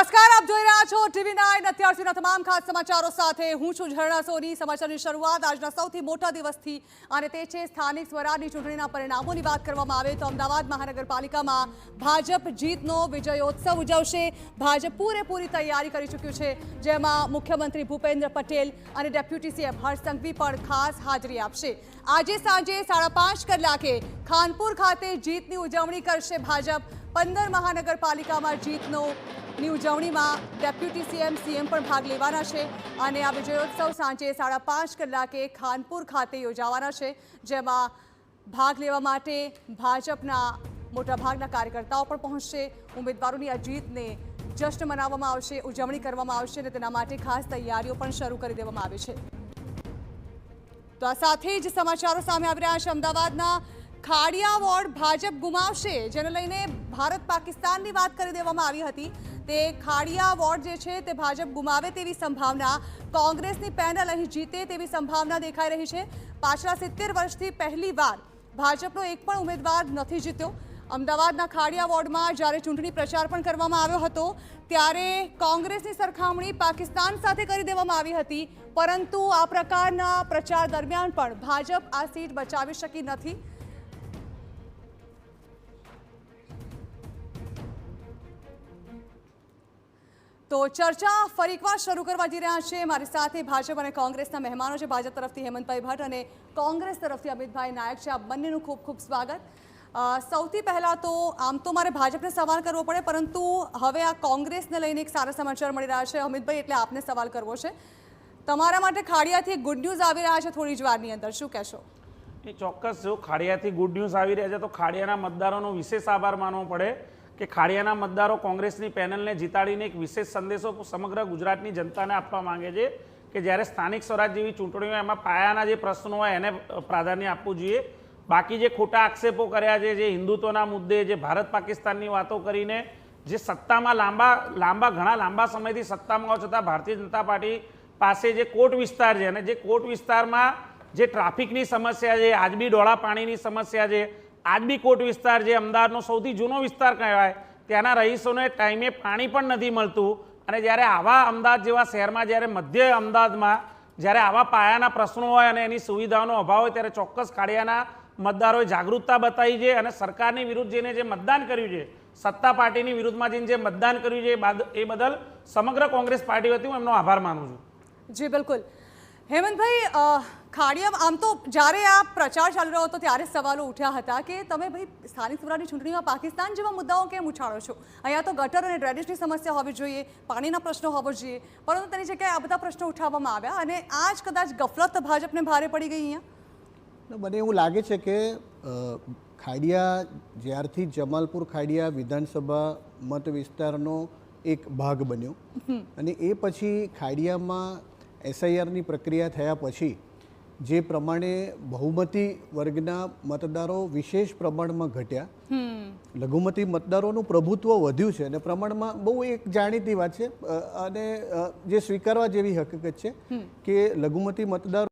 નમસ્કાર, આપ જોઈ રહ્યા છો TV9 અત્યાર સુધીના તમામ ખાસ સમાચારો સાથે હું છું ઝરણા સોની। સમાચારની શરૂઆત આજના સૌથી મોટા દિવસથી અને તે છે સ્થાનિક સ્વરાજની ચૂંટણીના પરિણામોની વાત કરવામાં આવે તો અમદાવાદ મહાનગરપાલિકામાં ભાજપ જીતનો વિજયોત્સવ ઉજવશે। ભાજપ પૂરેપૂરી તૈયારી કરી ચૂક્યું છે, જેમાં મુખ્યમંત્રી ભૂપેન્દ્ર પટેલ અને ડેપ્યુટી સીએમ હર્ષ સંઘવી પણ ખાસ હાજરી આપશે। આજે સાંજે 5:30 કલાકે ખાનપુર ખાતે જીતની ઉજવણી કરશે ભાજપ। 15 મહાનગરપાલિકામાં જીતની ઉજવણીમાં ડેપ્યુટી સીએમ પણ ભાગ લેવાના છે અને આ વિજયોત્સવ સાંજે 5:30 કલાકે ખાનપુર ખાતે યોજાવાના છે, જેમાં ભાગ લેવા માટે ભાજપના મોટાભાગના કાર્યકર્તાઓ પણ પહોંચશે। ઉમેદવારોની આ જીતને જશ્ન મનાવવામાં આવશે, ઉજવણી કરવામાં આવશે અને તેના માટે ખાસ તૈયારીઓ પણ શરૂ કરી દેવામાં આવી છે। તો આ સાથે જ સમાચારો સામે આવી રહ્યા છે। અમદાવાદના ખાડિયા વોર્ડ ભાજપ ગુમાવશે, જેને લઈને ભારત પાકિસ્તાનની વાત કરી દેવામાં આવી હતી। તે ખાડિયા વોર્ડ જે છે તે ભાજપ ગુમાવે તેવી સંભાવના, કોંગ્રેસની પેનલ અહીં જીતે તેવી સંભાવના દેખાઈ રહી છે। પાછલા 70 વર્ષથી પહેલીવાર ભાજપનો એક પણ ઉમેદવાર નથી જીત્યો। અમદાવાદના ખાડિયા વોર્ડમાં જ્યારે ચૂંટણી પ્રચાર પણ કરવામાં આવ્યો હતો ત્યારે કોંગ્રેસની સરખામણી પાકિસ્તાન સાથે કરી દેવામાં આવી હતી, પરંતુ આ પ્રકારના પ્રચાર દરમિયાન પણ ભાજપ આ સીટ બચાવી શકી નથી। તો ચર્ચા ફરી એકવાર શરૂ કરવા જઈ રહ્યા છે। મારી સાથે ભાજપ અને કોંગ્રેસના મહેમાનો છે। ભાજપ તરફથી હેમંતભાઈ ભટ્ટ અને કોંગ્રેસ તરફથી અમિતભાઈ નાયક છે। આ બંનેનું ખૂબ ખૂબ સ્વાગત। સૌથી પહેલાં તો આમ તો મારે ભાજપને સવાલ કરવો પડે, પરંતુ હવે આ કોંગ્રેસને લઈને એક સારા સમાચાર મળી રહ્યા છે। અમિતભાઈ, એટલે આપને સવાલ કરવો છે। તમારા માટે ખાડિયાથી ગુડ ન્યૂઝ આવી રહ્યા છે થોડી જ વારની અંદર, શું કહેશો? એ ચોક્કસ, જો ખાડિયાથી ગુડ ન્યૂઝ આવી રહ્યા છે તો ખાડિયાના મતદારોનો વિશેષ આભાર માનવો પડે કે ખાડિયાના મતદારો કોંગ્રેસની પેનલને જીતાડીને એક વિશેષ સંદેશો સમગ્ર ગુજરાતની જનતાને આપવા માંગે છે કે જ્યારે સ્થાનિક સ્વરાજ જેવી ચૂંટણીઓ એમાં પાયાના જે પ્રશ્નો હોય એને પ્રાધાન્ય આપવું જોઈએ। બાકી જે ખોટા આક્ષેપો કર્યા છે, જે હિન્દુત્વના મુદ્દે, જે ભારત પાકિસ્તાનની વાતો કરીને જે સત્તામાં ઘણા લાંબા સમયથી સત્તામાં હોવા છતાં ભારતીય જનતા પાર્ટી પાસે જે કોટ વિસ્તાર છે અને જે કોટ વિસ્તારમાં જે ટ્રાફિકની સમસ્યા છે, આજ બી ડોળા પાણીની સમસ્યા છે, આજ બી કોટ વિસ્તાર જે અમદાવાદનો સૌથી જૂનો વિસ્તાર કહેવાય, ત્યાંના રહીશોને ટાઈમે પાણી પણ નથી મળતું। અને જ્યારે આવા અમદાવાદ જેવા શહેરમાં, જ્યારે મધ્ય અમદાવાદમાં જ્યારે આવા પાયાના પ્રશ્નો હોય અને એની સુવિધાઓનો અભાવ હોય, ત્યારે ચોક્કસ ખાડિયાના મતદારોએ જાગૃતતા બતાવી છે અને સરકારની વિરુદ્ધ જઈને જે મતદાન કર્યું છે, સત્તા પાર્ટીની વિરુદ્ધમાં જઈને જે મતદાન કર્યું છે એ બદલ સમગ્ર કોંગ્રેસ પાર્ટી વતી હું એમનો આભાર માનું છું। જી બિલકુલ। હેમંતભાઈ, ખાડિયા આમ તો જ્યારે આ પ્રચાર ચાલી રહ્યો હતો ત્યારે સવાલો ઉઠ્યા હતા કે તમે ભાઈ સ્થાનિક સ્વરાજની ચૂંટણીમાં પાકિસ્તાન જેવા મુદ્દાઓ કેમ ઉછાળો છો? અહીંયા તો ગટર અને ડ્રેનેજની સમસ્યા હોવી જોઈએ, પાણીના પ્રશ્નો હોવો જોઈએ, પરંતુ તેની જગ્યાએ આ બધા પ્રશ્નો ઉઠાવવામાં આવ્યા અને આ જ કદાચ ગફલત ભાજપને ભારે પડી ગઈ અહીંયા? મને એવું લાગે છે કે ખાડિયા જ્યારથી જમાલપુર ખાડિયા વિધાનસભા મત વિસ્તારનો એક ભાગ બન્યો અને એ પછી ખાડિયામાં SIRની પ્રક્રિયા થયા પછી જે પ્રમાણે બહુમતી વર્ગના મતદારો વિશેષ પ્રમાણમાં ઘટ્યા, લઘુમતી મતદારોનું પ્રભુત્વ વધ્યું છે અને પ્રમાણમાં બહુ એક જાણીતી વાત છે અને જે સ્વીકારવા જેવી હકીકત છે કે લઘુમતી મતદારો